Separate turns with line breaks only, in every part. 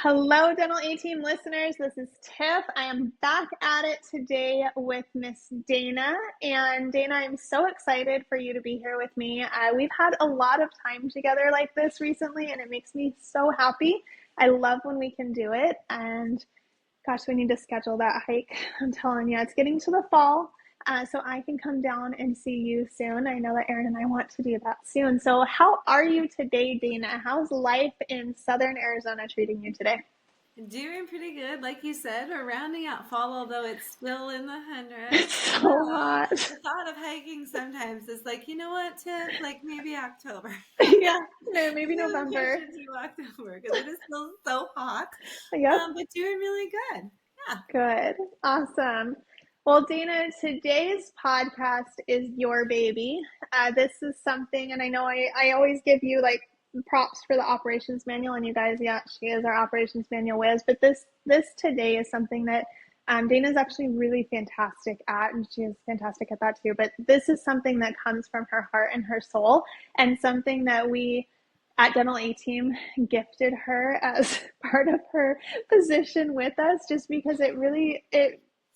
Hello, Dental A-Team listeners. This is Tiff. I am back at it today with Miss Dana. And Dana, I'm so excited for you to be here with me. We've had a lot of time together like this recently, and it makes me so happy. I love when we can do it. And gosh, we need to schedule that hike. I'm telling you, it's getting to the fall. So I can come down and see you soon. I know that Erin and I want to do that soon. So how are you today, Dana? How's life in Southern Arizona treating you today?
Doing pretty good. Like you said, we're rounding out fall, although it's still in the
It's
hundreds.
so hot.
The thought of hiking sometimes is like, you know what, Tiff? Like maybe October.
Yeah, no, maybe
Maybe we'll push
November.
it to October because it is still so hot.
Yep,
But doing really good. Yeah.
good. Awesome. Well, Dana, today's podcast is your baby. This is something, and I know I always give you like props for the operations manual, and you guys, yeah, she is our operations manual whiz. But this today is something that Dana's actually really fantastic at, and she is fantastic at that too. But this is something that comes from her heart and her soul, and something that we at Dental A Team gifted her as part of her position with us, just because it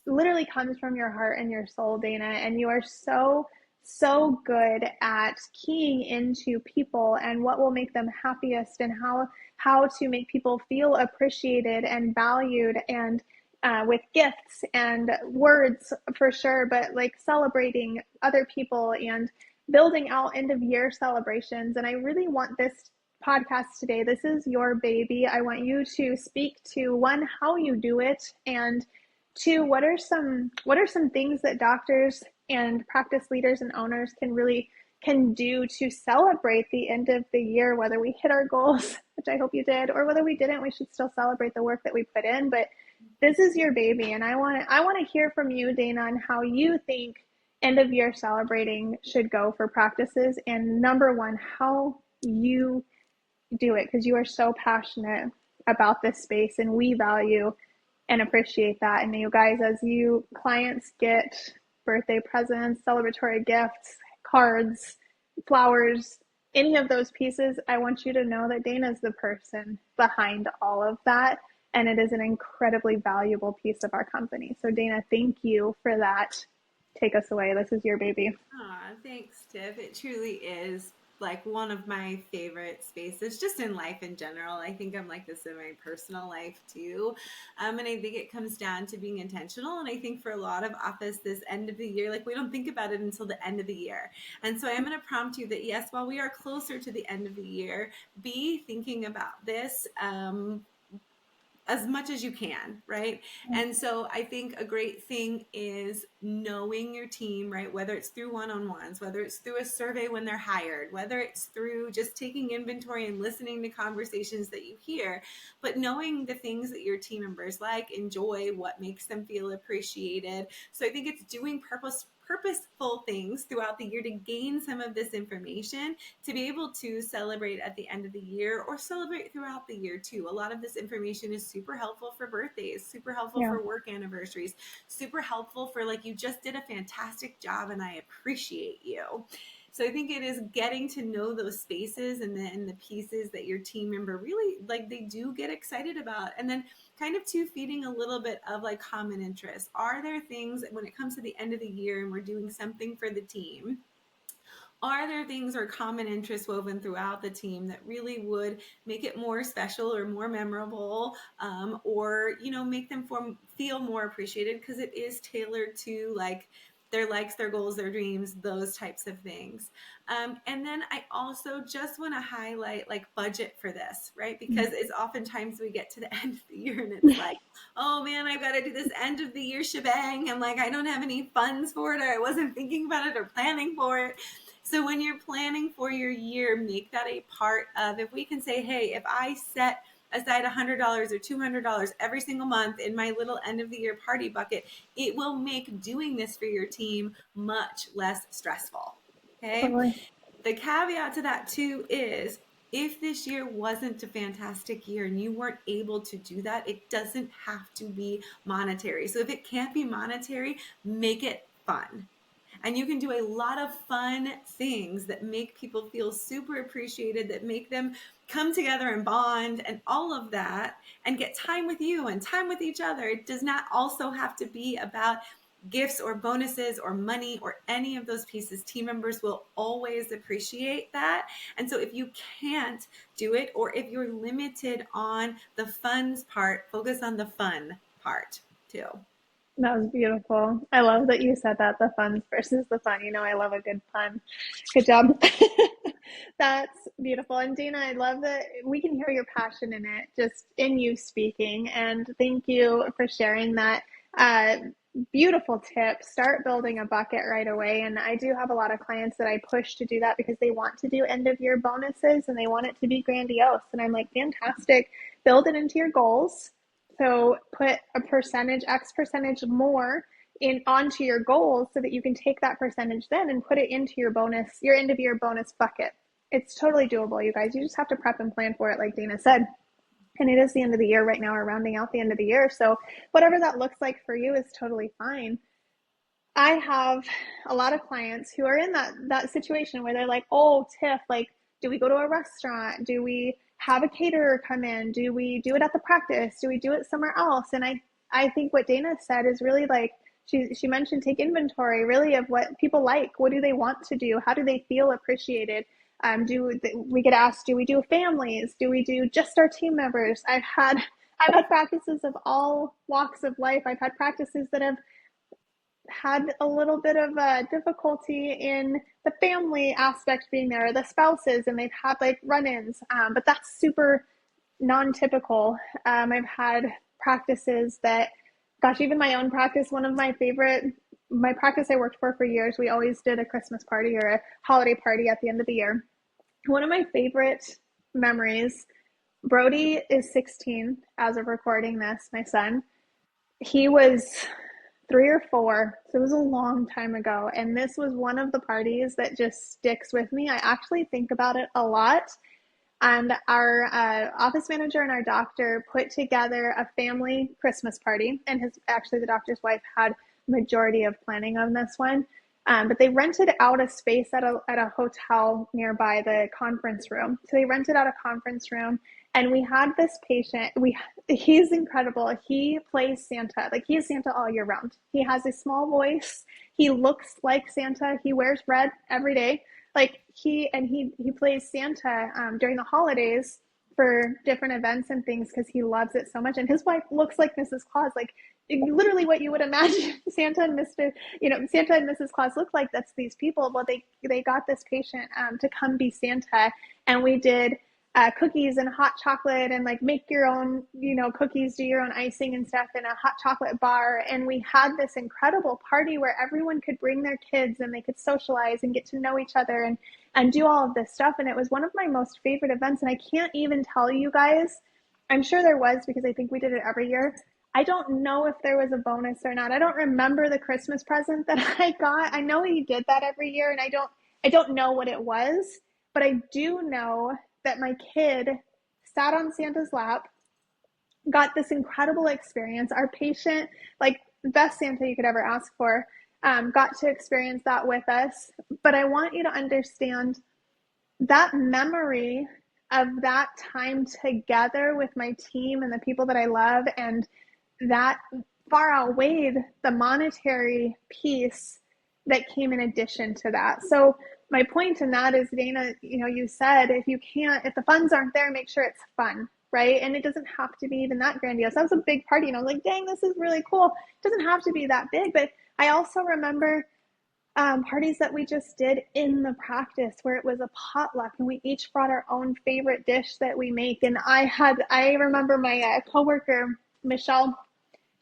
literally comes from your heart and your soul, Dana, and you are so good at keying into people and what will make them happiest, and how to make people feel appreciated and valued, and with gifts and words for sure, but like celebrating other people and building out end of year celebrations. And I really want this podcast today. This is your baby. I want you to speak to one, how you do it, and two, what are some things that doctors and practice leaders and owners can do to celebrate the end of the year, whether we hit our goals, which I hope you did, or whether we didn't. We should still celebrate the work that we put in. But this is your baby, and I want to hear from you, Dana, on how you think end of year celebrating should go for practices, and number one, how you do it, because you are so passionate about this space, and we value and appreciate that. And you guys, as you clients get birthday presents, celebratory gifts, cards, flowers, any of those pieces, I want you to know that Dana's the person behind all of that. And it is an incredibly valuable piece of our company. So Dana, thank you for that. Take us away. This is your baby.
Aw, thanks, Tiff. It truly is like one of my favorite spaces just in life in general. I think I'm like this in my personal life too. And I think it comes down to being intentional. And I think for a lot of office this end of the year, like we don't think about it until the end of the year. And so I'm going to prompt you that yes, while we are closer to the end of the year, be thinking about this. As much as you can, right? And so I think a great thing is knowing your team, right? Whether it's through one-on-ones, whether it's through a survey when they're hired, whether it's through just taking inventory and listening to conversations that you hear, but knowing the things that your team members like, enjoy, what makes them feel appreciated. So I think it's doing purposeful things throughout the year to gain some of this information to be able to celebrate at the end of the year or celebrate throughout the year too. A lot of this information is super helpful for birthdays, super helpful
Yeah.
for work anniversaries, super helpful for like, you just did a fantastic job and I appreciate you. So I think it is getting to know those spaces and the pieces that your team member really like they do get excited about. And then kind of too feeding a little bit of like common interest. Are there things when it comes to the end of the year and we're doing something for the team? Are there things or common interests woven throughout the team that really would make it more special or more memorable, or make them feel more appreciated because it is tailored to like their likes, their goals, their dreams, those types of things. And then I also just want to highlight like budget for this, right? Because it's oftentimes we get to the end of the year and it's like, oh man, I've got to do this end of the year shebang. And like, I don't have any funds for it, or I wasn't thinking about it or planning for it. So when you're planning for your year, make that a part of, if we can say, hey, if I set aside $100 or $200 every single month in my little end of the year party bucket, it will make doing this for your team much less stressful. Okay.
Totally.
The caveat to that too is if this year wasn't a fantastic year and you weren't able to do that, it doesn't have to be monetary. So if it can't be monetary, make it fun. And you can do a lot of fun things that make people feel super appreciated, that make them come together and bond and all of that, and get time with you and time with each other. It does not also have to be about gifts or bonuses or money or any of those pieces. Team members will always appreciate that. And so if you can't do it, or if you're limited on the funds part, focus on the fun part too.
That was beautiful. I love that you said that, the funs versus the fun. You know, I love a good pun. Good job. That's beautiful. And Dana, I love that we can hear your passion in it, just in you speaking. And thank you for sharing that. Uh, Beautiful tip. Start building a bucket right away. And I do have a lot of clients that I push to do that because they want to do end of year bonuses and they want it to be grandiose. And I'm like, fantastic. Build it into your goals. So put a percentage, X percentage more in onto your goals so that you can take that percentage then and put it into your bonus, your end of year bonus bucket. It's totally doable, you guys. You just have to prep and plan for it, like Dana said. And it is the end of the year right now. We're rounding out the end of the year. So whatever that looks like for you is totally fine. I have a lot of clients who are in that situation where they're like, oh, Tiff, like, do we go to a restaurant? Do we have a caterer come in? Do we do it at the practice? Do we do it somewhere else? And I think what Dana said is really like, she mentioned take inventory really of what people like. What do they want to do? How do they feel appreciated? We get asked, do we do families? Do we do just our team members? I've had practices of all walks of life. I've had practices that have had a little bit of difficulty in the family aspect being there, or the spouses, and they've had like run-ins, but that's super non-typical. I've had practices that, gosh, even my own practice, one of my practice I worked for years, we always did a Christmas party or a holiday party at the end of the year. One of my favorite memories, Brody is 16 as of recording this, my son. He was 3 or 4, so it was a long time ago. And this was one of the parties that just sticks with me. I actually think about it a lot. And our office manager and our doctor put together a family Christmas party. And the doctor's wife had majority of planning on this one. But they rented out a space at a hotel nearby the conference room. So they rented out a conference room, and we had this patient. He's incredible. He plays Santa. Like, he's Santa all year round. He has a small voice. He looks like Santa. He wears red every day. Like, he plays Santa during the holidays for different events and things because he loves it so much. And his wife looks like Mrs. Claus, like literally what you would imagine Santa and Mrs. Claus look like. That's these people. Well, they got this patient to come be Santa, and we did cookies and hot chocolate and like make your own, cookies, do your own icing and stuff in a hot chocolate bar. And we had this incredible party where everyone could bring their kids and they could socialize and get to know each other and do all of this stuff. And it was one of my most favorite events. And I can't even tell you guys, I'm sure there was because I think we did it every year. I don't know if there was a bonus or not. I don't remember the Christmas present that I got. I know he did that every year, and I don't know what it was, but I do know that my kid sat on Santa's lap, got this incredible experience. Our patient, like best Santa you could ever ask for, got to experience that with us. But I want you to understand that memory of that time together with my team and the people that I love, and that far outweighed the monetary piece that came in addition to that. So my point in that is, Dana, you said if the funds aren't there, make sure it's fun, right? And it doesn't have to be even that grandiose. That was a big party, and I was like, dang, this is really cool. It doesn't have to be that big. But I also remember parties that we just did in the practice where it was a potluck and we each brought our own favorite dish that we make. And I remember my coworker, Michelle,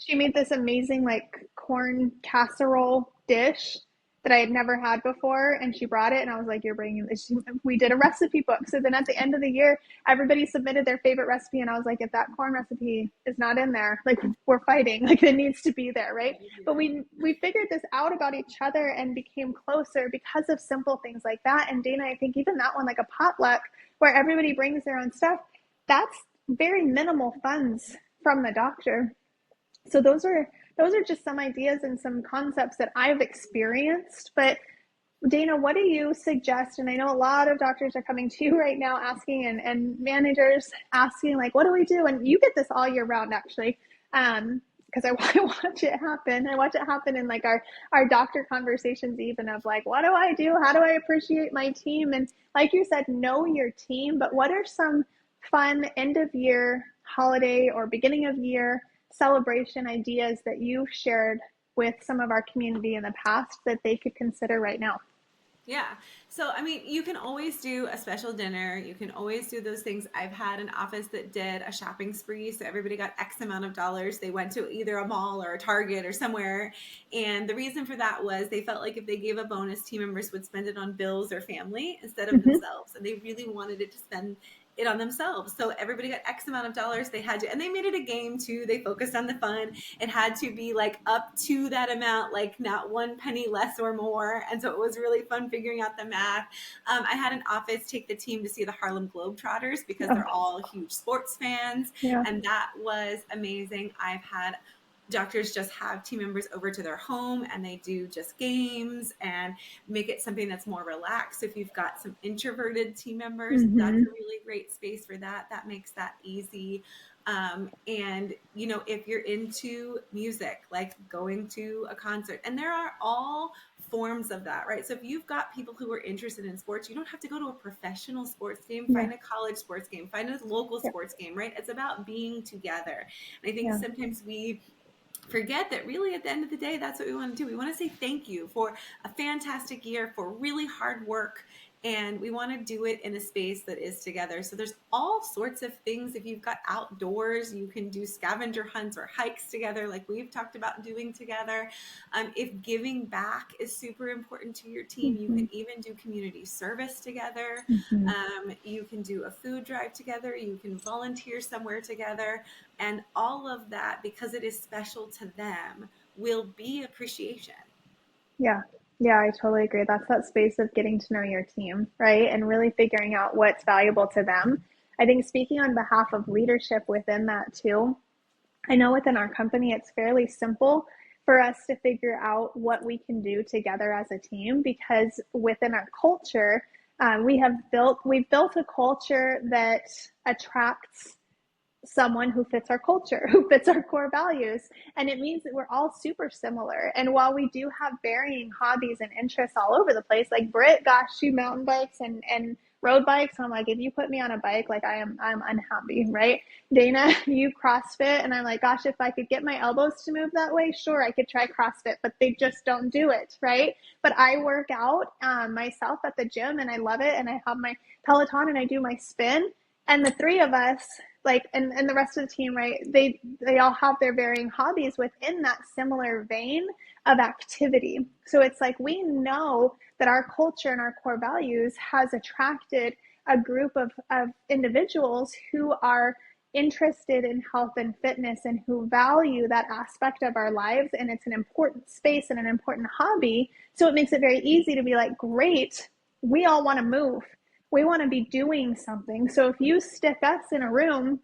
she made this amazing like corn casserole dish that I had never had before, and she brought it, and I was like, you're bringing this. We did a recipe book. So then at the end of the year, everybody submitted their favorite recipe, and I was like, if that corn recipe is not in there, like, we're fighting. Like, it needs to be there, right? But we figured this out about each other and became closer because of simple things like that. And Dana, I think even that one, like a potluck where everybody brings their own stuff, that's very minimal funds from the doctor. So those are those are just some ideas and some concepts that I've experienced. But Dana, what do you suggest? And I know a lot of doctors are coming to you right now asking, and managers asking, like, what do we do? And you get this all year round, actually, because I watch it happen. I watch it happen in like our doctor conversations, even of like, what do I do? How do I appreciate my team? And like you said, know your team. But what are some fun end of year holiday or beginning of year celebration ideas that you've shared with some of our community in the past that they could consider right now?
Yeah. So, I mean, you can always do a special dinner. You can always do those things. I've had an office that did a shopping spree. So everybody got X amount of dollars. They went to either a mall or a Target or somewhere. And the reason for that was they felt like if they gave a bonus, team members would spend it on bills or family instead of
Mm-hmm.
themselves. And they really wanted it to spend it on themselves. So everybody got X amount of dollars. They had to, and they made it a game too. They focused on the fun. It had to be like up to that amount, like not one penny less or more. And so it was really fun figuring out the math. I had an office take the team to see the Harlem Globetrotters because
Oh,
they're all huge sports fans.
yeah.
And that was amazing. I've had doctors just have team members over to their home and they do just games and make it something that's more relaxed. If you've got some introverted team members, that's
Mm-hmm.
a really great space for that. That makes that easy. And you know, if you're into music, like going to a concert, and there are all forms of that, right? So if you've got people who are interested in sports, you don't have to go to a professional sports game.
Yeah.
Find a college sports game, find a local
Yeah.
sports game, right? It's about being together. And I think
Yeah.
sometimes we forget that really at the end of the day, that's what we want to do. We want to say thank you for a fantastic year, for really hard work. And we want to do it in a space that is together. So there's all sorts of things. If you've got outdoors, you can do scavenger hunts or hikes together, like we've talked about doing together. If giving back is super important to your team, you
Mm-hmm.
can even do community service together.
Mm-hmm.
You can do a food drive together. You can volunteer somewhere together. And all of that, because it is special to them, will be appreciation.
Yeah. Yeah, I totally agree. That's that space of getting to know your team, right? And really figuring out what's valuable to them. I think speaking on behalf of leadership within that too, I know within our company, it's fairly simple for us to figure out what we can do together as a team because within our culture, we've built a culture that attracts someone who fits our culture, who fits our core values. And it means that we're all super similar. And while we do have varying hobbies and interests all over the place, like Britt, gosh, she mountain bikes and road bikes. And I'm like, if you put me on a bike, like I'm unhappy, right? Dana, you CrossFit. And I'm like, gosh, if I could get my elbows to move that way, sure, I could try CrossFit, but they just don't do it, right? But I work out myself at the gym and I love it. And I have my Peloton and I do my spin. And the three of us, like, and the rest of the team, right, they all have their varying hobbies within that similar vein of activity. So it's like we know that our culture and our core values has attracted a group of individuals who are interested in health and fitness and who value that aspect of our lives, and it's an important space and an important hobby. So it makes it very easy to be like, great, we all want to move, we want to be doing something. So if you stick us in a room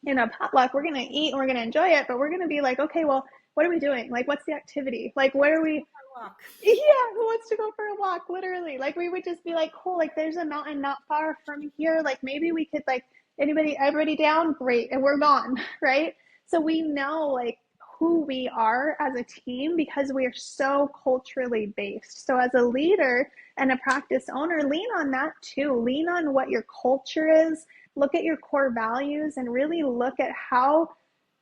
in a potluck, we're going to eat and we're going to enjoy it, but we're going to be like, okay, well, what are we doing? Like, what's the activity? Like, what are we?
Walk.
Yeah, who wants to go for a walk? Literally. Like, we would just be like, cool, like, there's a mountain not far from here. Like, maybe we could, like, everybody down? Great. And we're gone, right? So we know, like, who we are as a team because we are so culturally based. So as a leader and a practice owner, lean on that too. Lean on what your culture is. Look at your core values and really look at how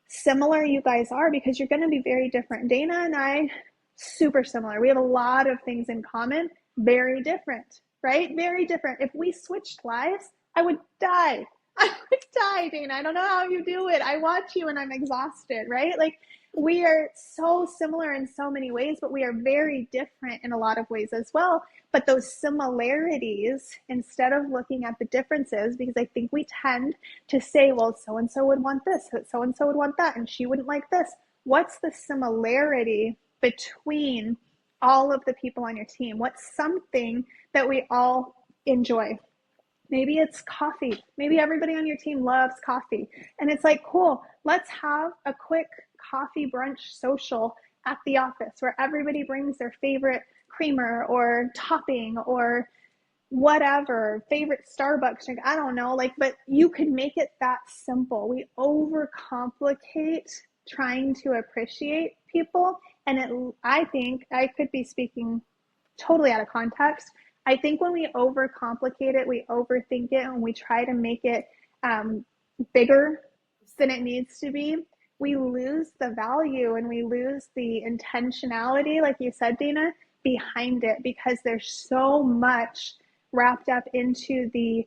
similar you guys are because you're going to be very different. Dana and I, super similar. We have a lot of things in common, very different, right? Very different. If we switched lives, I would die. I would die, Dana. I don't know how you do it. I watch you and I'm exhausted, right? Like, we are so similar in so many ways, but we are very different in a lot of ways as well. But those similarities, instead of looking at the differences, because I think we tend to say, well, so and so would want this, so and so would want that, and she wouldn't like this. What's the similarity between all of the people on your team? What's something that we all enjoy? Maybe it's coffee. Maybe everybody on your team loves coffee. And it's like, cool, let's have a quick coffee brunch social at the office where everybody brings their favorite creamer or topping or whatever, favorite Starbucks drink. I don't know, like, but you could make it that simple. We overcomplicate trying to appreciate people. And I think I could be speaking totally out of context. I think when we overcomplicate it, we overthink it, and we try to make it bigger than it needs to be, we lose the value and we lose the intentionality, like you said, Dana, behind it, because there's so much wrapped up into the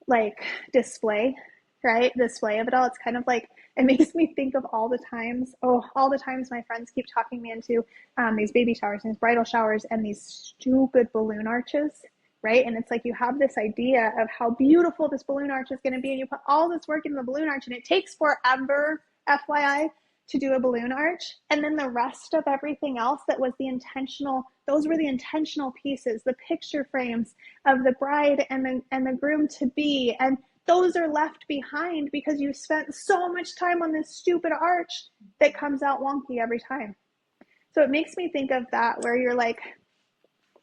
like display, right? Display of it all. It's kind of like, it makes me think of all the times my friends keep talking me into these baby showers and these bridal showers and these stupid balloon arches, right? And it's like you have this idea of how beautiful this balloon arch is going to be, and you put all this work into the balloon arch, and it takes forever, FYI, to do a balloon arch. And then the rest of everything else that was those were the intentional pieces, the picture frames of the bride and the groom to be, and those are left behind because you spent so much time on this stupid arch that comes out wonky every time. So it makes me think of that, where you're like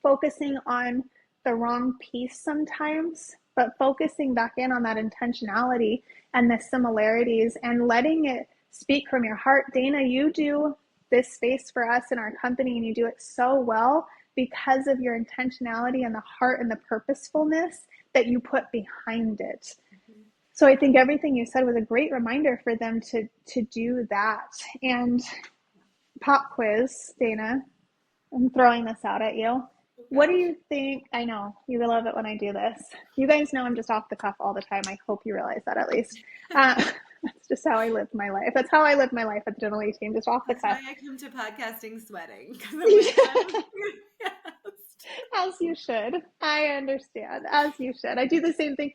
focusing on the wrong piece sometimes, but focusing back in on that intentionality and the similarities and letting it speak from your heart. Dana, you do this space for us in our company, and you do it so well because of your intentionality and the heart and the purposefulness that you put behind it. So I think everything you said was a great reminder for them to do that. And pop quiz, Dana, I'm throwing this out at you. What do you think? I know you love it when I do this. You guys know I'm just off the cuff all the time. I hope you realize that at least. That's just how I live my life. That's how I live my life at the dental team, just off the cuff.
That's why I come to podcasting sweating. Yes.
As you should. I understand. As you should. I do the same thing.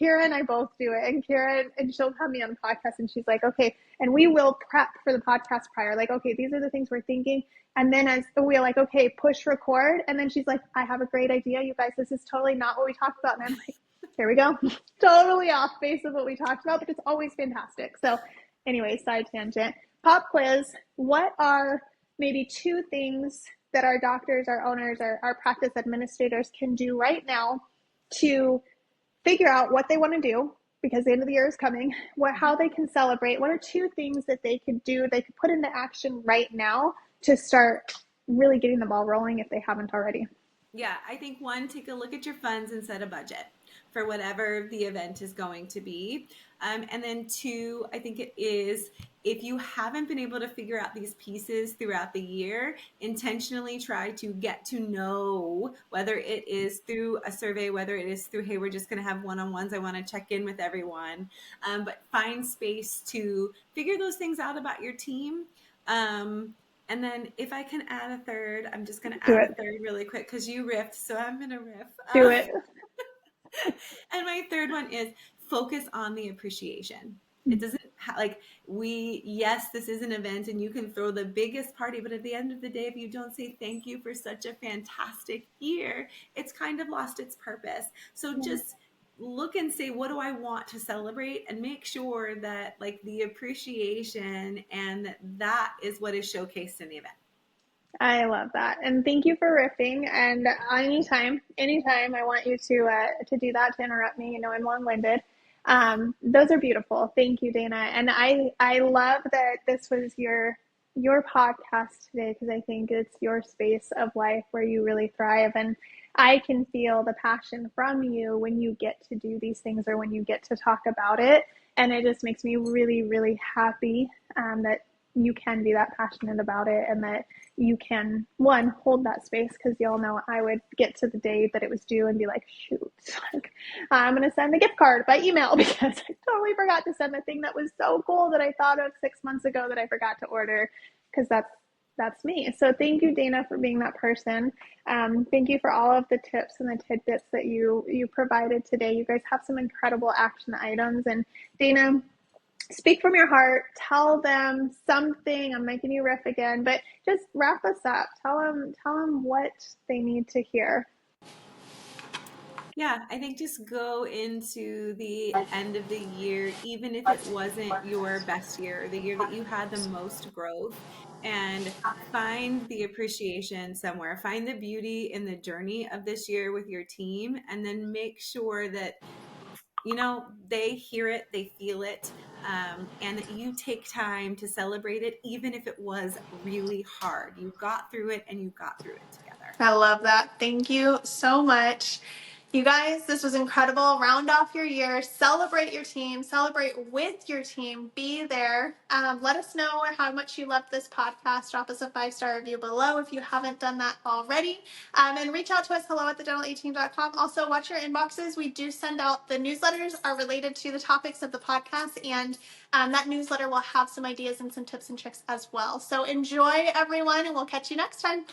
Kira and I both do it. And Kira, and she'll have me on the podcast, and she's like, okay, and we will prep for the podcast prior. Like, okay, these are the things we're thinking. And then as we're like, okay, push record. And then she's like, I have a great idea, you guys. This is totally not what we talked about. And I'm like, here we go. Totally off base of what we talked about, but it's always fantastic. So anyway, side tangent. Pop quiz. What are maybe 2 things that our doctors, our owners, our practice administrators can do right now to figure out what they want to do, because the end of the year is coming, how they can celebrate? What are 2 things that they could do, they could put into action right now to start really getting the ball rolling if they haven't already?
Yeah, I think 1, take a look at your funds and set a budget for whatever the event is going to be. And then 2, I think it is, if you haven't been able to figure out these pieces throughout the year, intentionally try to get to know, whether it is through a survey, whether it is through, hey, we're just going to have one-on-ones, I want to check in with everyone, but find space to figure those things out about your team. And then if I can add a third, I'm just going to add a third really quick because you riffed, so I'm going to riff.
Do it.
And my third one is focus on the appreciation. It doesn't yes, this is an event and you can throw the biggest party, but at the end of the day, if you don't say thank you for such a fantastic year, it's kind of lost its purpose. So just look and say, what do I want to celebrate, and make sure that like the appreciation and that is what is showcased in the event.
I love that. And thank you for riffing. And anytime I want you to do that, to interrupt me. You know, I'm long-winded. Those are beautiful. Thank you, Dana. And I love that this was your podcast today, because I think it's your space of life where you really thrive. And I can feel the passion from you when you get to do these things, or when you get to talk about it. And it just makes me really, really happy that you can be that passionate about it, and that you can, one, hold that space, because y'all know I would get to the day that it was due and be like, shoot, like, I'm going to send the gift card by email because I totally forgot to send the thing that was so cool that I thought of 6 months ago that I forgot to order, because that's me. So thank you, Dana, for being that person. Thank you for all of the tips and the tidbits that you provided today. You guys have some incredible action items. And Dana, speak from your heart. Tell them something. I'm making you riff again, but just wrap us up. Tell them what they need to hear.
Yeah, I think just go into the end of the year, even if it wasn't your best year, the year that you had the most growth, and find the appreciation somewhere. Find the beauty in the journey of this year with your team, and then make sure that they hear it, they feel it, and that you take time to celebrate it, even if it was really hard. You got through it, and you got through it together.
I love that. Thank you so much. You guys, this was incredible. Round off your year, celebrate your team, celebrate with your team, be there. Let us know how much you loved this podcast. Drop us a 5-star review below if you haven't done that already. And reach out to us, hello@thedental18.com. Also, watch your inboxes. We do send out the newsletters are related to the topics of the podcast, and that newsletter will have some ideas and some tips and tricks as well. So enjoy, everyone, and we'll catch you next time.